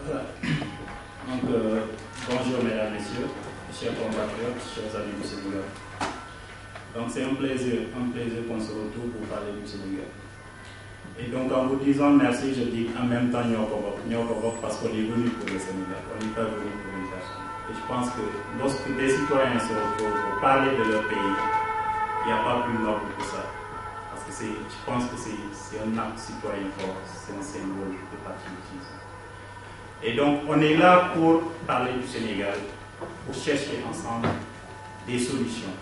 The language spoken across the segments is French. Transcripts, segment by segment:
Voilà. Donc, bonjour mesdames, messieurs, chers compatriotes, chers amis du Sénégal. Donc c'est un plaisir qu'on se retrouve pour parler du Sénégal. Et donc en vous disant merci, je dis en même temps Nyokobok parce qu'on est venu pour le Sénégal, on n'est pas venu pour une personne. Et je pense que lorsque des citoyens se retrouvent pour parler de leur pays, il n'y a pas plus noble que ça. Parce que je pense que c'est un acte citoyen fort, c'est un symbole de patriotisme. Et donc, on est là pour parler du Sénégal, pour chercher ensemble des solutions.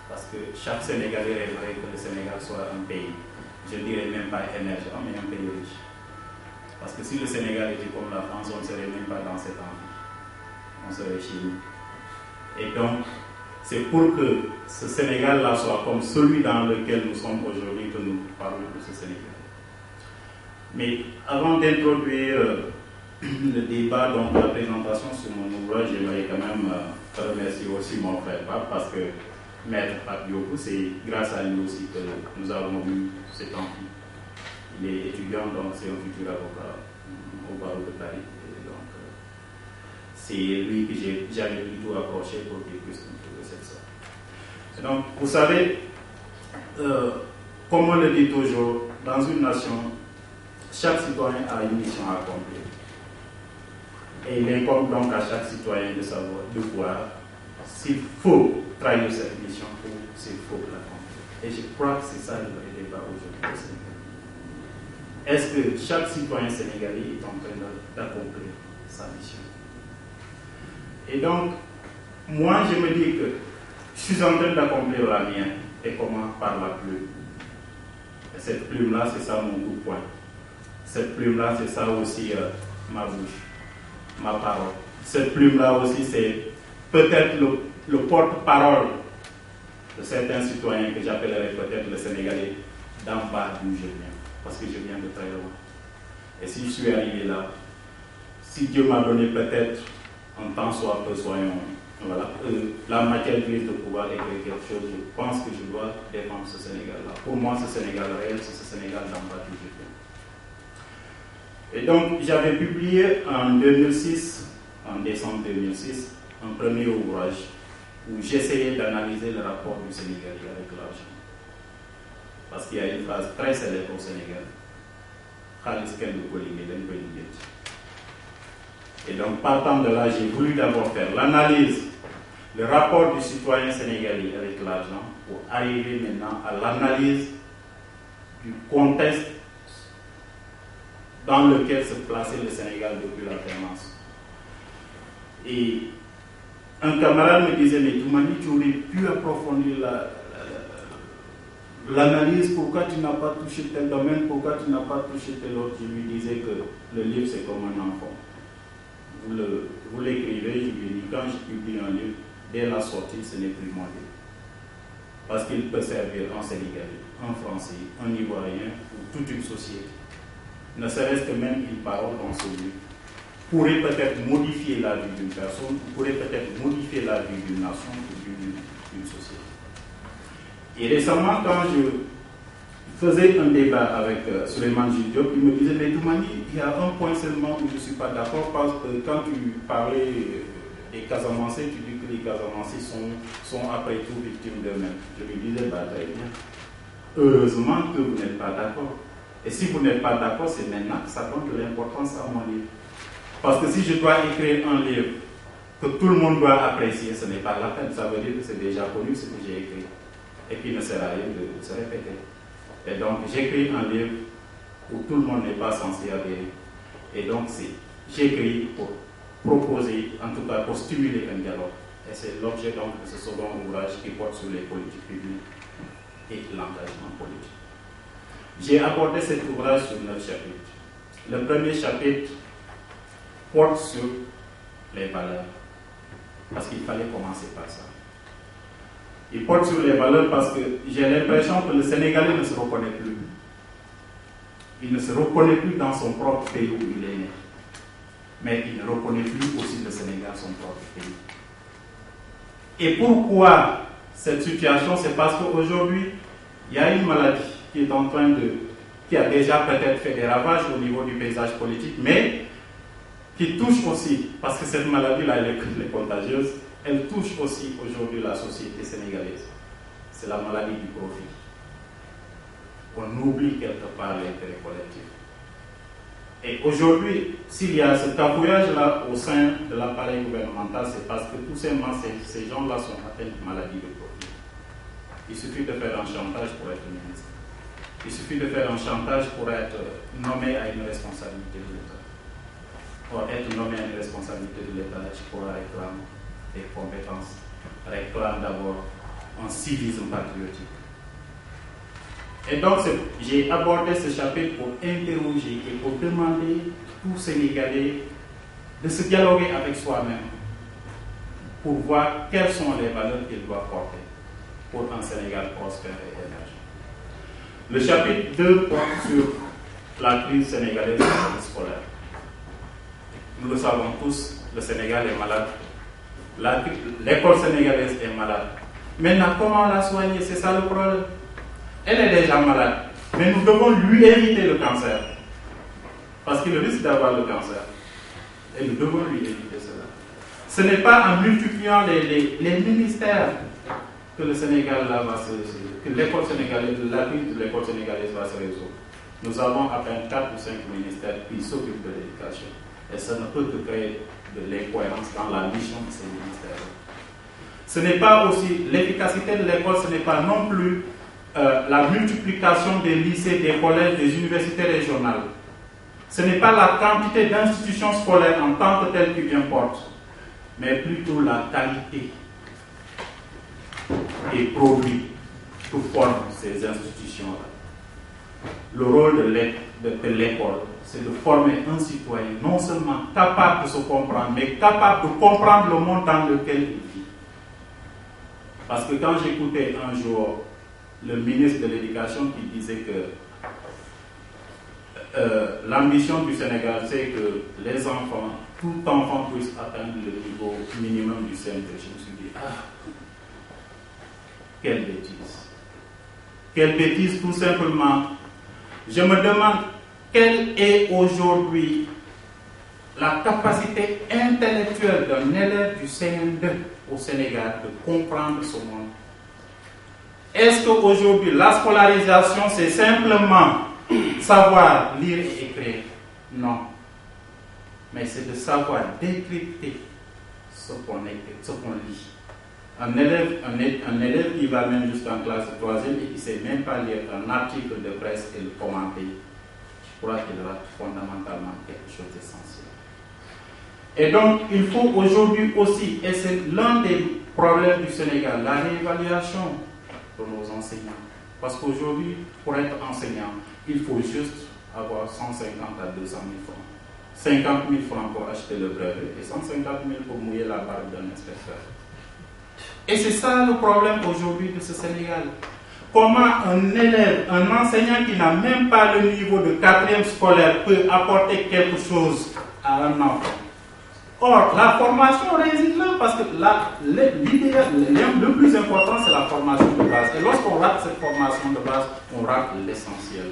Parce que chaque Sénégalais rêverait que le Sénégal soit un pays, je ne dirais même pas émergent, mais un pays riche. Parce que si le Sénégal était comme la France, on ne serait même pas dans cette envie. On serait chez nous. Et donc, c'est pour que ce Sénégal-là soit comme celui dans lequel nous sommes aujourd'hui que nous parlons de ce Sénégal. Mais avant d'introduire le débat, donc la présentation sur mon ouvrage, j'aimerais quand même remercier aussi mon frère Pape, parce que Maître Pape Diopou, c'est grâce à lui aussi que nous avons eu cet enfant. Il est étudiant, donc c'est un futur avocat au barreau de Paris. Et donc, c'est lui que j'avais plutôt approché pour qu'il puisse nous cette sorte. Et donc, vous savez, comme on le dit toujours, dans une nation, chaque citoyen a une mission à accomplir. Et il incombe donc à chaque citoyen de savoir, de voir s'il faut trahir cette mission ou s'il faut l'accomplir. Et je crois que c'est ça le vrai débat aujourd'hui au Sénégal. Est-ce que chaque citoyen sénégalais est en train d'accomplir sa mission? Et donc, moi je me dis que je suis en train d'accomplir la mienne. Et comment? Par la plume. Et cette plume-là, c'est ça mon coup de poing. Cette plume-là, c'est ça aussi ma bouche, ma parole. Cette plume-là aussi, c'est peut-être le porte-parole de certains citoyens que j'appellerais peut-être le Sénégalais d'en bas d'où je viens. Parce que je viens de très loin. Et si je suis arrivé là, si Dieu m'a donné peut-être un temps soit peu, soyons, voilà, la matière grise de pouvoir écrire quelque chose, je pense que je dois défendre ce Sénégal-là. Pour moi, ce Sénégal réel, c'est ce Sénégal d'en bas d'où je viens. Et donc, j'avais publié en 2006, en décembre 2006, un premier ouvrage où j'essayais d'analyser le rapport du Sénégalais avec l'argent. Parce qu'il y a une phrase très célèbre au Sénégal. Et donc, partant de là, j'ai voulu d'abord faire l'analyse, le rapport du citoyen sénégalais avec l'argent, pour arriver maintenant à l'analyse du contexte dans lequel se plaçait le Sénégal depuis l'alternance. Et un camarade me disait, mais Toumani, tu aurais pu approfondir l'analyse, pourquoi tu n'as pas touché tel domaine, pourquoi tu n'as pas touché tel autre. Je lui disais que le livre c'est comme un enfant. Vous l'écrivez, je lui dis, quand je publie un livre, dès la sortie, ce n'est plus mon livre. Parce qu'il peut servir en Sénégalais, en Français, en Ivoirien, ou toute une société. Ne serait-ce que même une parole dans ce livre pourrait peut-être modifier la vie d'une personne, pourrait peut-être modifier la vie d'une nation ou d'une société. Et récemment, quand je faisais un débat avec Souleymane Jules Diop, il me disait, mais Toumani, il y a un point seulement où je ne suis pas d'accord, parce que quand tu parlais des Casamancés, tu dis que les Casamancés sont après tout victimes d'eux-mêmes. Je lui disais, bah très bien. Heureusement que vous n'êtes pas d'accord. Et si vous n'êtes pas d'accord, c'est maintenant que ça donne de l'importance à mon livre. Parce que si je dois écrire un livre que tout le monde doit apprécier, ce n'est pas la peine. Ça veut dire que c'est déjà connu ce que j'ai écrit. Et puis il ne sert à rien de se répéter. Et donc j'écris un livre où tout le monde n'est pas censé adhérer. Et donc j'écris pour proposer, en tout cas pour stimuler un dialogue. Et c'est l'objet donc de ce second ouvrage qui porte sur les politiques publiques et l'engagement politique. J'ai abordé cet ouvrage sur 9 chapitres. Le premier chapitre porte sur les valeurs, parce qu'il fallait commencer par ça. Il porte sur les valeurs parce que j'ai l'impression que le Sénégalais ne se reconnaît plus. Il ne se reconnaît plus dans son propre pays où il est né. Mais il ne reconnaît plus aussi le Sénégal, son propre pays. Et pourquoi cette situation? C'est parce qu'aujourd'hui, il y a une maladie qui est en train qui a déjà peut-être fait des ravages au niveau du paysage politique, mais qui touche aussi, parce que cette maladie-là, elle est contagieuse, elle touche aussi aujourd'hui la société sénégalaise. C'est la maladie du profit. On oublie quelque part l'intérêt collectif. Et aujourd'hui, s'il y a ce cafouillage-là au sein de l'appareil gouvernemental, c'est parce que tout simplement ces gens-là sont atteints de maladie de profit. Il suffit de faire un chantage pour être ministre. Il suffit de faire un chantage pour être nommé à une responsabilité de l'État. Or, être nommé à une responsabilité de l'État, tu pourras réclamer des compétences, réclame d'abord un civisme patriotique. Et donc, j'ai abordé ce chapitre pour interroger et pour demander aux Sénégalais de se dialoguer avec soi-même pour voir quelles sont les valeurs qu'ils doivent porter pour un Sénégal prospère et émergent. Le chapitre 2 porte sur la crise sénégalaise de la scolaire. Nous le savons tous, le Sénégal est malade. L'école sénégalaise est malade. Maintenant, comment la soigner? C'est ça le problème. Elle est déjà malade, mais nous devons lui éviter le cancer. Parce qu'il risque d'avoir le cancer. Et nous devons lui éviter cela. Ce n'est pas en multipliant les ministères que le Sénégal là va que l'école sénégalaise, la crise de l'école sénégalaise va se résoudre. Nous avons à peine 4 ou 5 ministères qui s'occupent de l'éducation. Et ça ne peut que créer de l'incohérence dans la mission de ces ministères. Ce n'est pas aussi l'efficacité de l'école, ce n'est pas non plus la multiplication des lycées, des collèges, des universités régionales. Ce n'est pas la quantité d'institutions scolaires en tant que telles qui importe, mais plutôt la qualité des produits que forment ces institutions-là. Le rôle de l'école, c'est de former un citoyen non seulement capable de se comprendre, mais capable de comprendre le monde dans lequel il vit. Parce que quand j'écoutais un jour le ministre de l'Éducation qui disait que l'ambition du Sénégal, c'est que les enfants, tout enfant puisse atteindre le niveau minimum du CM2. Je me suis dit, quelle bêtise. Quelle bêtise, tout simplement. Je me demande quelle est aujourd'hui la capacité intellectuelle d'un élève du CM2 au Sénégal de comprendre ce monde. Est-ce qu'aujourd'hui, la scolarisation, c'est simplement savoir lire et écrire? Non. Mais c'est de savoir décrypter ce qu'on lit. Un élève qui va même jusqu'en classe de 3e et qui ne sait même pas lire un article de presse et le commenter, je crois qu'il rate fondamentalement quelque chose d'essentiel. Et donc, il faut aujourd'hui aussi, et c'est l'un des problèmes du Sénégal, la réévaluation de nos enseignants. Parce qu'aujourd'hui, pour être enseignant, il faut juste avoir 150 à 200 000 francs. 50 000 francs pour acheter le brevet et 150 000 pour mouiller la barbe d'un inspecteur. Et c'est ça le problème aujourd'hui de ce Sénégal. Comment un élève, un enseignant qui n'a même pas le niveau de 4e scolaire peut apporter quelque chose à un enfant? Or, la formation réside là parce que le plus important, c'est la formation de base. Et lorsqu'on rate cette formation de base, on rate l'essentiel.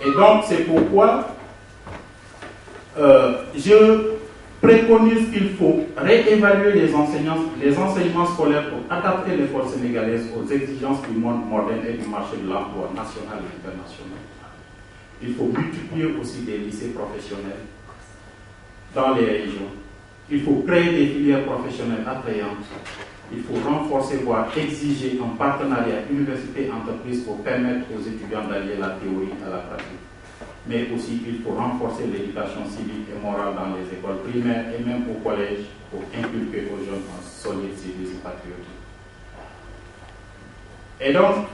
Et donc, c'est pourquoi je préconise qu'il faut réévaluer les enseignements scolaires pour adapter l'école sénégalaise aux exigences du monde moderne et du marché de l'emploi national et international. Il faut multiplier aussi des lycées professionnels dans les régions. Il faut créer des filières professionnelles attrayantes. Il faut renforcer, voire exiger un partenariat université-entreprise pour permettre aux étudiants d'allier la théorie à la pratique. Mais aussi, il faut renforcer l'éducation civique et morale dans les écoles primaires et même au collège pour inculquer aux jeunes un solide civisme patriotique. Et donc,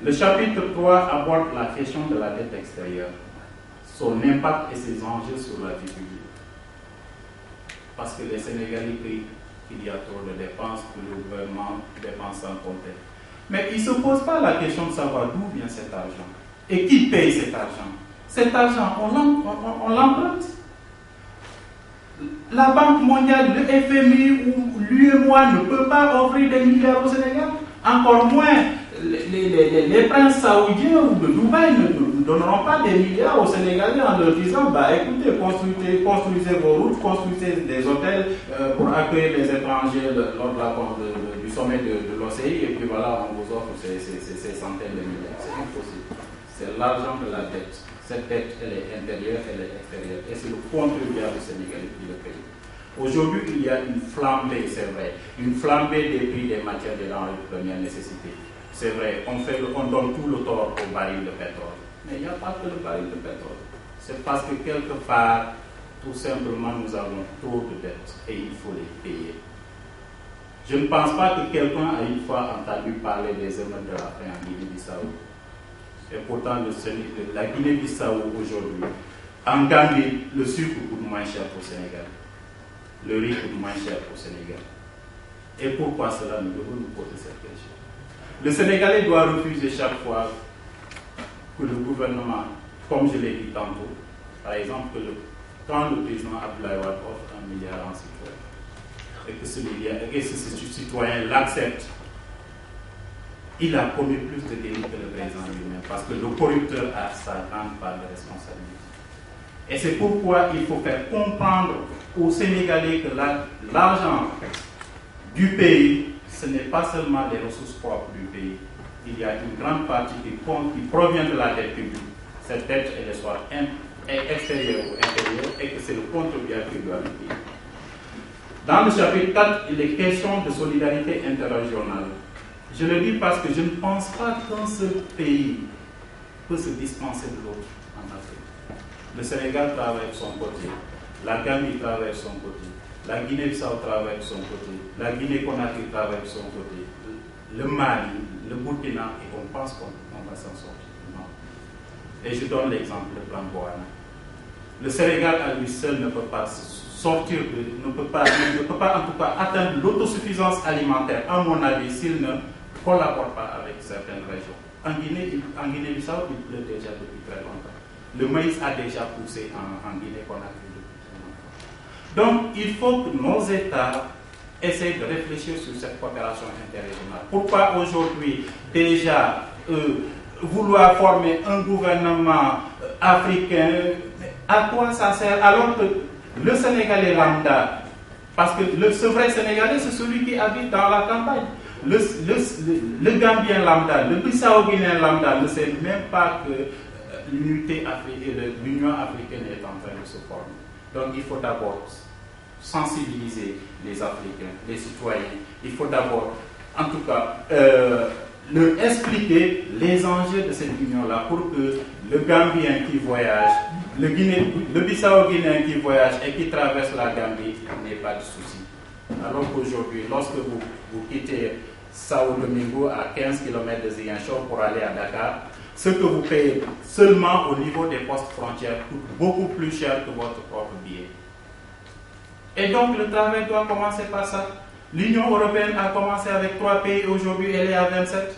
le chapitre 3 aborde la question de la dette extérieure, son impact et ses enjeux sur la vie publique. Parce que les Sénégalais crient qu'il y a trop de dépenses, que le gouvernement dépense sans compter. Mais ils ne se posent pas la question de savoir d'où vient cet argent et qui paye cet argent. Cet argent, on l'emprunte. La Banque mondiale, le FMI ou l'UEMOA ne peut pas offrir des milliards au Sénégal. Encore moins les princes saoudiens ou de Dubaï ne donnerons pas des milliards aux Sénégalais en leur disant bah, écoutez, construisez vos routes, construisez des hôtels pour accueillir les étrangers lors de du sommet de l'OCI, et puis voilà, on vous offre ces centaines de milliards. C'est impossible. C'est l'argent de la dette. Cette dette, elle est intérieure, elle est extérieure. Et c'est le contribuable sénégalais qui le paye. Aujourd'hui, il y a une flambée, c'est vrai. Une flambée des prix des matières des denrées de première nécessité. C'est vrai, on donne tout le tort au baril de pétrole. Mais il n'y a pas que le baril de pétrole. C'est parce que quelque part, tout simplement, nous avons trop de dettes et il faut les payer. Je ne pense pas que quelqu'un a une fois entendu parler des émeutes de la faim en Guinée-Bissau. Et pourtant, la Guinée-Bissau aujourd'hui, en Gambie, le sucre coûte moins cher qu'au Sénégal. Le riz coûte moins cher qu'au Sénégal. Et pourquoi cela? Nous devons nous poser cette question. Le Sénégalais doit refuser chaque fois que le gouvernement, comme je l'ai dit tantôt, par exemple, quand le président Abdoulaye Wade offre 1 milliard en citoyen, et que ce citoyen l'accepte, il a commis plus de délits que le président lui-même, parce que le corrupteur a sa grande part de responsabilité. Et c'est pourquoi il faut faire comprendre aux Sénégalais que l'argent du pays, ce n'est pas seulement les ressources propres du pays. Il y a une grande partie qui provient de la dette publique. Cette dette, elle est soit extérieure ou intérieure, et que c'est le contribuable qui doit le payer. Dans le chapitre 4, il est question de solidarité interrégionale. Je le dis parce que je ne pense pas qu'un seul pays peut se dispenser de l'autre en Afrique. Le Sénégal travaille de son côté, la Gambie travaille de son côté, la Guinée-Bissau travaille de son côté, la Guinée-Conakry travaille de son côté, le Mali, le Burkina, et on pense qu'on va s'en sortir. Non. Et je donne l'exemple de Planboana. Le Sénégal à lui seul ne peut pas sortir, ne peut pas en tout cas atteindre l'autosuffisance alimentaire, à mon avis, s'il ne collabore pas avec certaines régions. En Guinée-Bissau, il pleut déjà depuis très longtemps. Le maïs a déjà poussé en Guinée-Conakry depuis très longtemps. Donc, il faut que nos États essayent de réfléchir sur cette coopération interrégionale. Pourquoi aujourd'hui, déjà, vouloir former un gouvernement africain, à quoi ça sert? Alors que le Sénégalais lambda, parce que ce vrai Sénégalais, c'est celui qui habite dans la campagne. Le Gambien lambda, le Bissau-Guinéen lambda ne sait même pas que l'unité africaine, l'Union africaine est en train de se former. Donc il faut d'abord sensibiliser les Africains, les citoyens. Il faut d'abord, en tout cas, leur expliquer les enjeux de cette union-là pour que le Gambien qui voyage, le Bissau-Guinéen qui voyage et qui traverse la Gambie n'ait pas de soucis. Alors qu'aujourd'hui, lorsque vous quittez Sao Domingo à 15 km de Ziguinchor pour aller à Dakar, ce que vous payez seulement au niveau des postes frontières coûte beaucoup plus cher que votre propre billet. Et donc le travail doit commencer par ça. L'Union européenne a commencé avec 3 pays, aujourd'hui elle est à 27.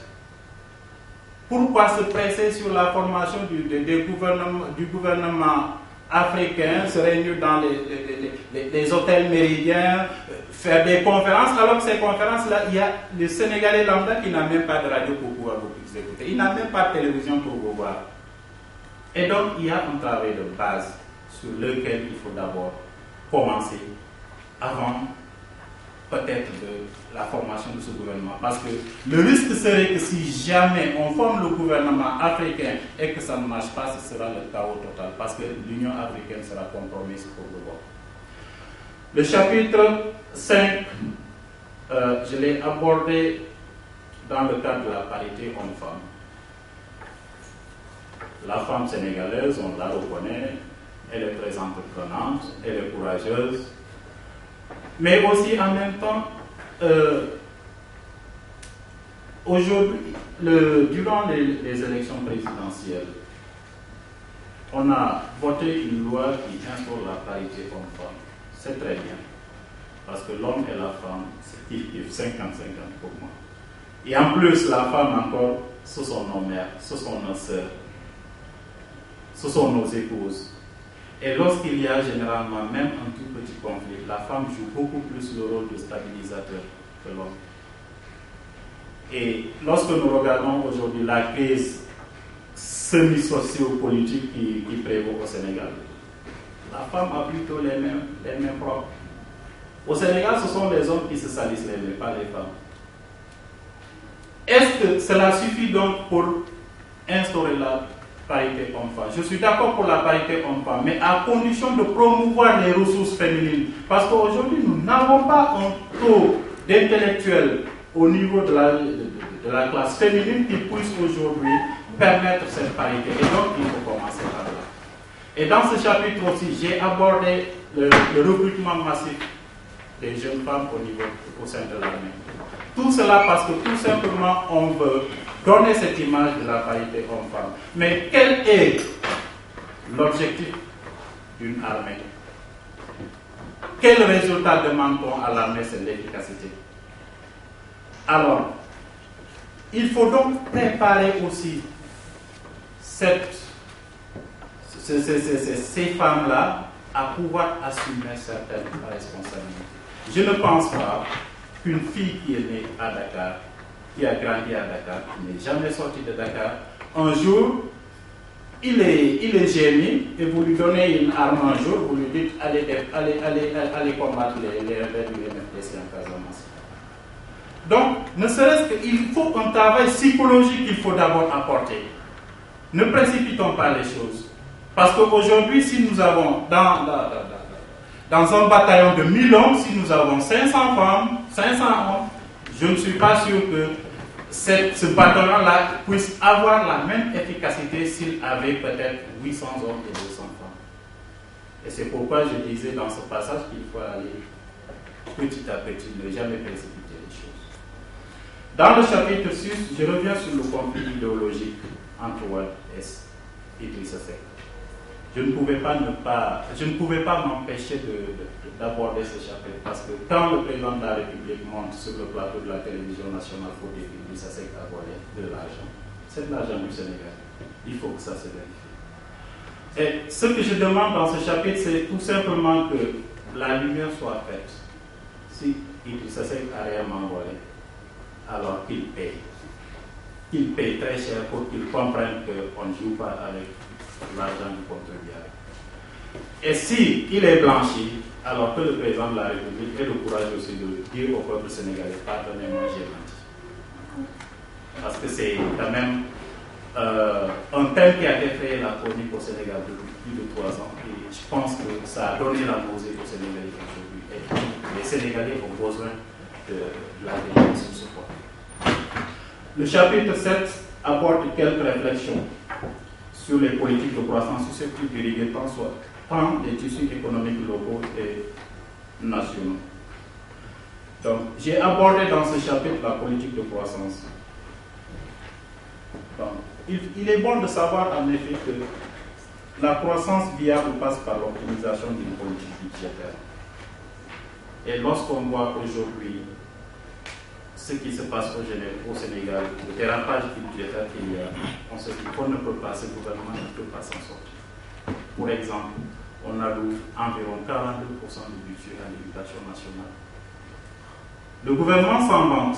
Pourquoi se presser sur la formation du gouvernement africain, se réunir dans les hôtels méridiens, faire des conférences, alors que ces conférences-là, il y a le Sénégalais lambda qui n'a même pas de radio pour pouvoir vous écouter. Il n'a même pas de télévision pour vous voir. Et donc, il y a un travail de base sur lequel il faut d'abord commencer avant peut-être de la formation de ce gouvernement. Parce que le risque serait que si jamais on forme le gouvernement africain et que ça ne marche pas, ce sera le chaos total. Parce que l'Union africaine sera compromise pour le vote. Le chapitre 5, je l'ai abordé dans le cadre de la parité homme-femme. La femme sénégalaise, on la reconnaît, elle est très entreprenante, elle est courageuse. Mais aussi en même temps, aujourd'hui, durant les élections présidentielles, on a voté une loi qui instaure la parité homme-femme. C'est très bien. Parce que l'homme et la femme, c'est kiff-kiff, 50-50 pour moi. Et en plus, la femme encore, ce sont nos mères, ce sont nos sœurs, ce sont nos épouses. Et lorsqu'il y a généralement même un tout petit conflit, la femme joue beaucoup plus le rôle de stabilisateur que l'homme. Et lorsque nous regardons aujourd'hui la crise semi-socio-politique qui prévaut au Sénégal. La femme a plutôt les mêmes propres. Au Sénégal, ce sont les hommes qui se salissent les mains, pas les femmes. Est-ce que cela suffit donc pour instaurer la parité homme-femme? Je suis d'accord pour la parité homme-femme, mais à condition de promouvoir les ressources féminines. Parce qu'aujourd'hui, nous n'avons pas un taux d'intellectuels au niveau de la classe féminine qui puisse aujourd'hui permettre cette parité. Et donc, il faut commencer par là. Et dans ce chapitre aussi, j'ai abordé le recrutement massif des jeunes femmes au sein de l'armée. Tout cela parce que tout simplement, on veut donner cette image de la parité homme-femme. Mais quel est l'objectif d'une armée? Quel résultat demande-t-on à l'armée? C'est l'efficacité. Alors, il faut donc préparer aussi ces femmes-là à pouvoir assumer certaines responsabilités. Je ne pense pas qu'une fille qui est née à Dakar, qui a grandi à Dakar, qui n'est jamais sortie de Dakar, un jour, il est génie et vous lui donnez une arme un jour, vous lui dites allez combattre les rebelles du MFDC en Casamance. Donc, ne serait-ce qu'il faut un travail psychologique qu'il faut d'abord apporter. Ne précipitons pas les choses. Parce qu'aujourd'hui, si nous avons dans un bataillon de 1000 hommes, si nous avons 500 femmes, 500 hommes, je ne suis pas sûr que ce bataillon-là puisse avoir la même efficacité s'il avait peut-être 800 hommes et 200 femmes. Et c'est pourquoi je disais dans ce passage qu'il faut aller petit à petit, ne jamais précipiter les choses. Dans le chapitre 6, je reviens sur le conflit idéologique entre Wade et Idrissa Seck. Je ne pouvais pas m'empêcher d'aborder ce chapitre parce que quand le président de la République monte sur le plateau de la télévision nationale pour dire qu'Idrissa Seck a volé de l'argent, c'est de l'argent du Sénégal. Il faut que ça se vérifie. Et ce que je demande dans ce chapitre, c'est tout simplement que la lumière soit faite. Si Idrissa Seck a réellement volé, alors qu'il paye. Qu'il paye très cher pour qu'il comprenne qu'on ne joue pas avec l'argent du contribuable. Et si il est blanchi, alors que le président de la République ait le courage aussi de dire au peuple sénégalais, pardonnez-moi, j'ai menti. Parce que c'est quand même un thème qui a fait créer la chronique au Sénégal depuis plus de 3 ans. Et je pense que ça a donné la nausée aux Sénégalais aujourd'hui. Et les Sénégalais ont besoin de la vérité sur ce point. Le chapitre 7 apporte quelques réflexions sur les politiques de croissance susceptibles d'irriguer tant les tissus économiques locaux et nationaux. Donc, j'ai abordé dans ce chapitre la politique de croissance. Donc, il est bon de savoir en effet que la croissance viable passe par l'optimisation d'une politique budgétaire. Et lorsqu'on voit aujourd'hui ce qui se passe au Sénégal, le dérapage budgétaire qu'il y a, on se dit qu'on ne peut pas, ce gouvernement ne peut pas s'en sortir. Pour exemple, on alloue environ 42% du budget à l'éducation nationale. Le gouvernement s'en vante.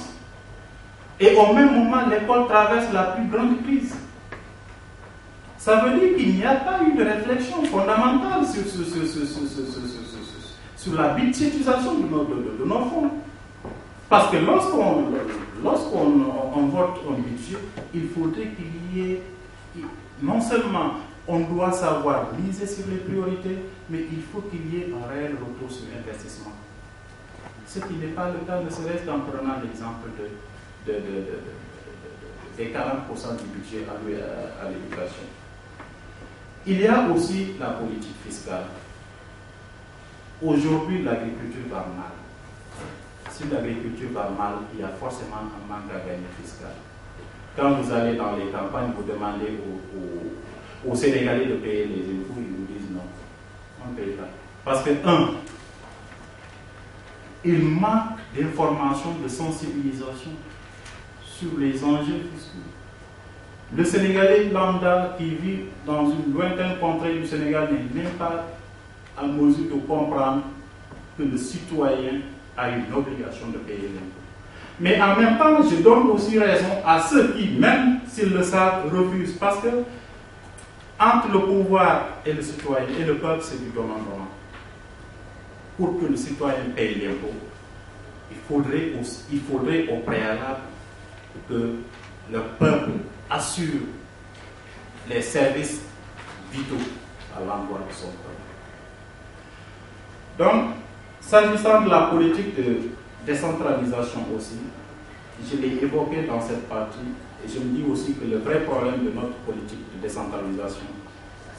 Et au même moment, l'école traverse la plus grande crise. Ça veut dire qu'il n'y a pas eu de réflexion fondamentale sur la budgétisation de nos fonds. Parce que lorsqu'on vote un budget, il faudrait qu'il y ait, non seulement on doit savoir miser sur les priorités, mais il faut qu'il y ait un réel retour sur investissement. Ce qui n'est pas le cas, ne serait-ce qu'en prenant l'exemple des 40% du budget alloué à l'éducation. Il y a aussi la politique fiscale. Aujourd'hui, l'agriculture va mal. Si l'agriculture va mal, il y a forcément un manque à gagner fiscal. Quand vous allez dans les campagnes, vous demandez aux Sénégalais de payer les impôts, ils vous disent non, on ne paye pas. Parce que, il manque d'informations, de sensibilisation sur les enjeux fiscaux. Le Sénégalais lambda qui vit dans une lointaine contrée du Sénégal n'est même pas en mesure de comprendre que le citoyen a une obligation de payer l'impôt. Mais en même temps, je donne aussi raison à ceux qui, même s'ils le savent, refusent. Parce que entre le pouvoir et le citoyen et le peuple, c'est du commandement. Pour que le citoyen paye l'impôt, il faudrait au préalable que le peuple assure les services vitaux à l'endroit de son peuple. Donc, s'agissant de la politique de décentralisation aussi, je l'ai évoqué dans cette partie, et je me dis aussi que le vrai problème de notre politique de décentralisation,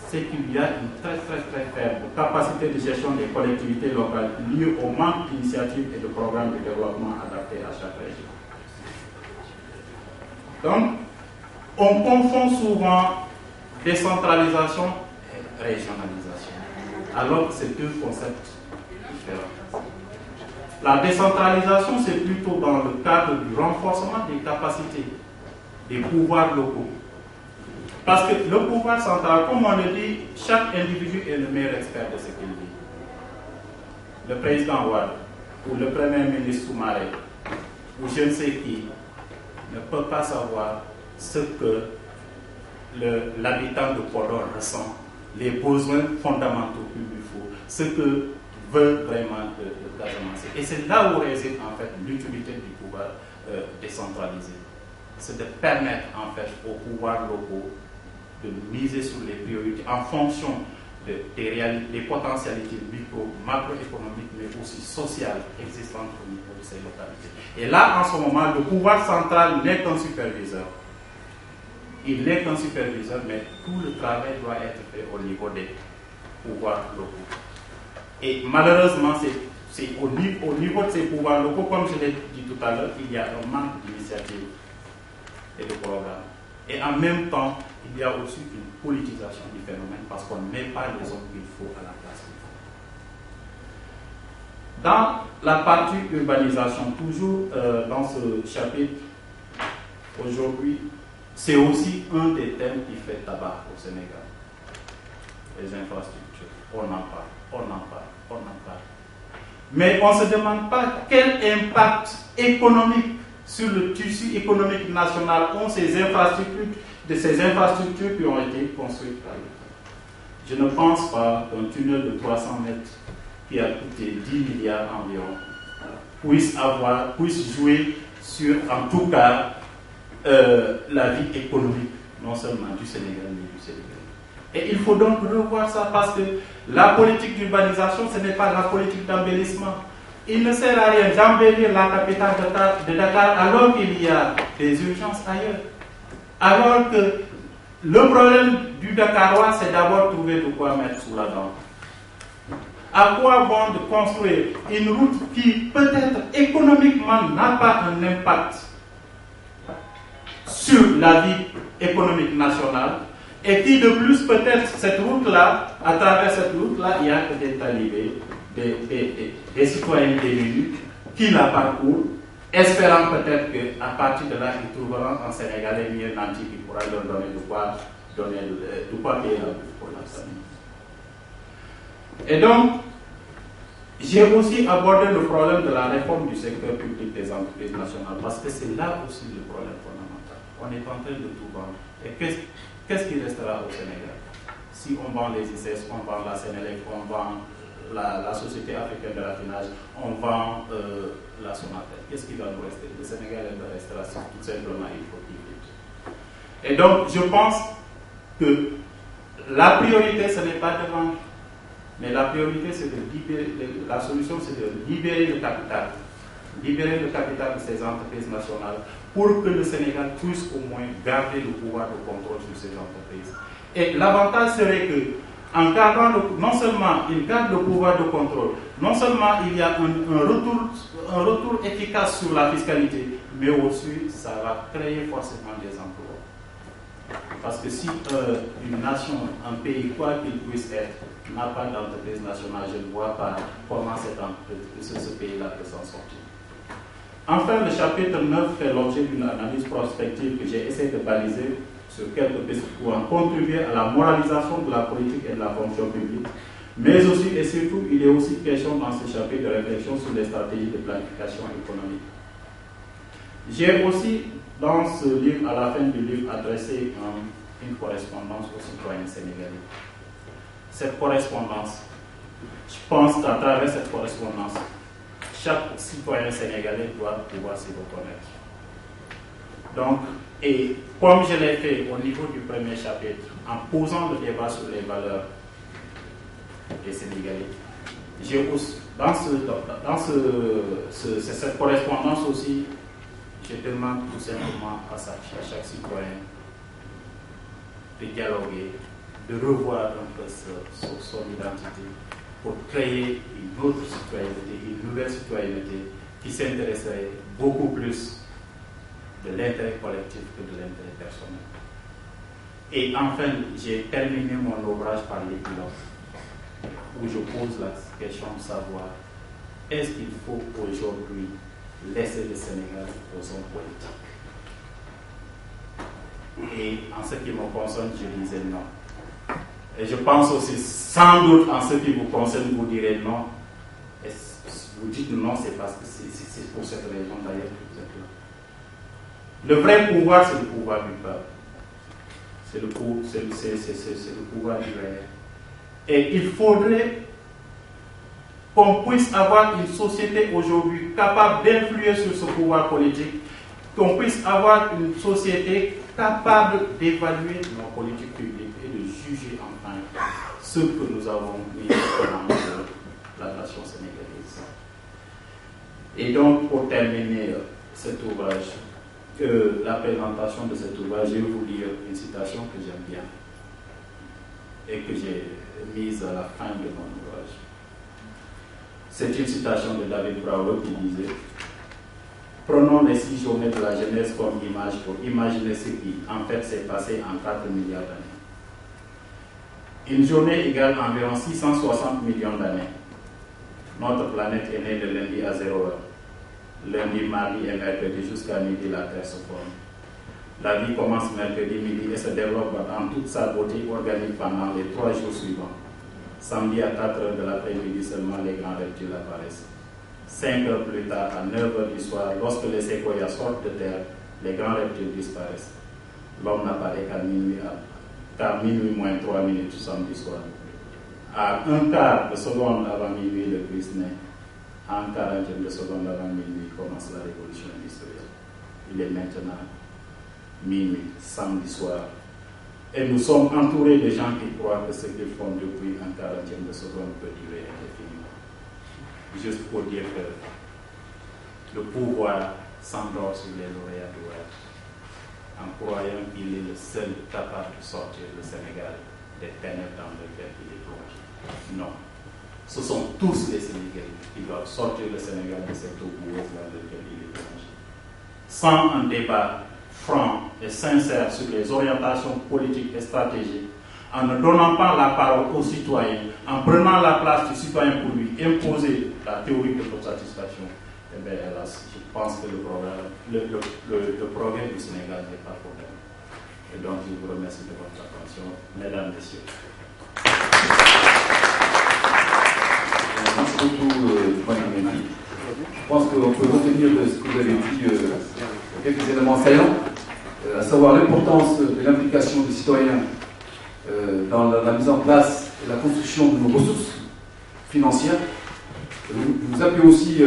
c'est qu'il y a une très faible capacité de gestion des collectivités locales liée au manque d'initiatives et de programmes de développement adaptés à chaque région. Donc, on confond souvent décentralisation et régionalisation, alors que c'est deux concepts différents. La décentralisation, c'est plutôt dans le cadre du renforcement des capacités, des pouvoirs locaux. Parce que le pouvoir central, comme on le dit, chaque individu est le meilleur expert de ce qu'il vit. Le président Ouad, ou le premier ministre Soumaré, ou je ne sais qui, ne peut pas savoir ce que l'habitant de Podor ressent, les besoins fondamentaux qu'il lui faut, ce que veut vraiment le Casamance. Et c'est là où réside en fait l'utilité du pouvoir décentralisé. C'est de permettre en fait aux pouvoirs locaux de miser sur les priorités en fonction des potentialités macroéconomiques, mais aussi sociales existantes au niveau de ces localités. Et là, en ce moment, le pouvoir central n'est qu'un superviseur. Il n'est qu'un superviseur, mais tout le travail doit être fait au niveau des pouvoirs locaux. Et malheureusement, c'est au niveau de ces pouvoirs locaux, comme je l'ai dit tout à l'heure, il y a un manque d'initiative et de programme. Et en même temps, il y a aussi une politisation du phénomène parce qu'on ne met pas les hommes qu'il faut à la place qu'il faut. Dans la partie urbanisation, toujours dans ce chapitre, aujourd'hui, c'est aussi un des thèmes qui fait tabac au Sénégal. Les infrastructures, on en parle. Mais on ne se demande pas quel impact économique sur le tissu économique national ont ces infrastructures qui ont été construites par l'État. Je ne pense pas qu'un tunnel de 300 mètres qui a coûté 10 milliards environ puisse jouer sur, en tout cas, la vie économique, non seulement du Sénégal, mais du Sénégal. Et il faut donc revoir ça parce que la politique d'urbanisation, ce n'est pas la politique d'embellissement. Il ne sert à rien d'embellir la capitale de Dakar alors qu'il y a des urgences ailleurs. Alors que le problème du Dakarois, c'est d'abord trouver de quoi mettre sous la dent. À quoi bon de construire une route qui, peut-être économiquement, n'a pas un impact sur la vie économique nationale, et qui de plus, peut-être, cette route-là, à travers cette route-là, il y a que des talibés, des citoyens démunis qui la parcourent, espérant peut-être qu'à partir de là, ils trouveront un Sénégalais mieux nanti qui pourra leur donner de quoi payer la bouffe pour la famille. Et donc, j'ai aussi abordé le problème de la réforme du secteur public des entreprises nationales, parce que c'est là aussi le problème fondamental. On est en train de tout vendre. Et qu'est-ce qui restera au Sénégal? Si on vend les ICS, on vend la Sénélec, on vend la Société africaine de raffinage, on vend la Sonatel. Qu'est-ce qui va nous rester? Le Sénégal restera si tout simplement il faut qu'il vite. Et donc, je pense que la priorité, ce n'est pas de vendre, mais la priorité, c'est de libérer, la solution, c'est de libérer le capital de ces entreprises nationales pour que le Sénégal puisse au moins garder le pouvoir de contrôle sur ces entreprises. Et l'avantage serait que, en gardant non seulement il garde le pouvoir de contrôle, non seulement il y a un retour efficace sur la fiscalité, mais aussi ça va créer forcément des emplois. Parce que si une nation, un pays, quoi qu'il puisse être, n'a pas d'entreprise nationale, je ne vois pas comment ce pays-là peut s'en sortir. Enfin, le chapitre 9 fait l'objet d'une analyse prospective que j'ai essayé de baliser sur quelques pistes pour en contribuer à la moralisation de la politique et de la fonction publique. Mais aussi et surtout, il est aussi question dans ce chapitre de réflexion sur les stratégies de planification économique. J'ai aussi, dans ce livre, à la fin du livre, adressé une correspondance aux citoyens sénégalais. Cette correspondance, je pense qu'à travers cette correspondance, chaque citoyen sénégalais doit pouvoir s'y reconnaître. Donc, et comme je l'ai fait au niveau du premier chapitre, en posant le débat sur les valeurs des Sénégalais, j'ai aussi, cette correspondance aussi, je demande tout simplement à chaque citoyen de dialoguer, de revoir un peu son identité pour créer une autre citoyenneté, une nouvelle citoyenneté qui s'intéresserait beaucoup plus de l'intérêt collectif que de l'intérêt personnel. Et enfin, j'ai terminé mon ouvrage par l'épilogue, où je pose la question de savoir est-ce qu'il faut aujourd'hui laisser le Sénégal aux hommes politiques? Et en ce qui me concerne, je disais non. Et je pense aussi, sans doute, en ce qui vous concerne, vous direz non. Et vous dites non, c'est parce que c'est pour cette raison d'ailleurs que vous êtes là. Le vrai pouvoir, c'est le pouvoir du peuple. C'est le pouvoir du réel. Et il faudrait qu'on puisse avoir une société aujourd'hui capable d'influer sur ce pouvoir politique, qu'on puisse avoir une société capable d'évaluer nos politiques publiques et de juger enfin ce que nous avons mis en œuvre la nation sénégalaise. Et donc, pour terminer cet ouvrage, la présentation de cet ouvrage, je vais vous lire une citation que j'aime bien et que j'ai mise à la fin de mon ouvrage. C'est une citation de David Brauer qui disait « Prenons les 6 journées de la Genèse comme image pour imaginer ce qui, en fait, s'est passé en 4 milliards d'années. Une journée égale environ 660 millions d'années. Notre planète est née le lundi à 0 heure. Lundi, mardi et mercredi jusqu'à midi, la Terre se forme. La vie commence mercredi midi et se développe dans toute sa beauté organique pendant les 3 jours suivants. Samedi à 4 heures de l'après-midi seulement, les grands reptiles apparaissent. 5 heures plus tard, à 9 heures du soir, lorsque les séquoias sortent de terre, les grands reptiles disparaissent. L'homme n'apparaît qu'à minuit moins 3 minutes samedi soir. À un quart de seconde avant minuit, le Christ naît. En 40e de seconde avant minuit commence la révolution industrielle. Il est maintenant minuit, samedi soir. Et nous sommes entourés de gens qui croient que ce qu'ils font depuis un 40e de seconde peut durer indéfiniment. Juste pour dire que le pouvoir s'endort sur les lauréats du web en croyant qu'il est le seul capable de sortir le Sénégal des ténèbres dans lesquelles il est plongé. Non. Ce sont tous les Sénégalais qui doivent sortir le Sénégal de cette eau boueuse dans laquelle il est plongé. Sans un débat franc et sincère sur les orientations politiques et stratégiques, en ne donnant pas la parole aux citoyens, en prenant la place du citoyen pour lui imposer la théorie de l'autosatisfaction, eh bien, hélas, je pense que le progrès du Sénégal n'est pas problème. Et donc, je vous remercie de votre attention, mesdames, messieurs. Merci beaucoup, je pense qu'on peut retenir de ce que vous avez dit quelques éléments saillants, à savoir l'importance de l'implication des citoyens dans la mise en place et la construction de nos ressources financières. Vous avez aussi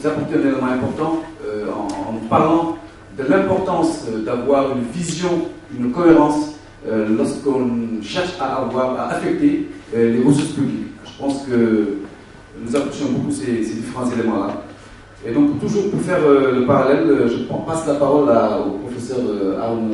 apporté un élément important en nous parlant de l'importance d'avoir une vision, une cohérence lorsqu'on cherche à affecter les ressources publiques. Je pense que nous apprécions beaucoup ces différents éléments-là. Et donc, toujours pour faire le parallèle, je passe la parole au professeur Aaron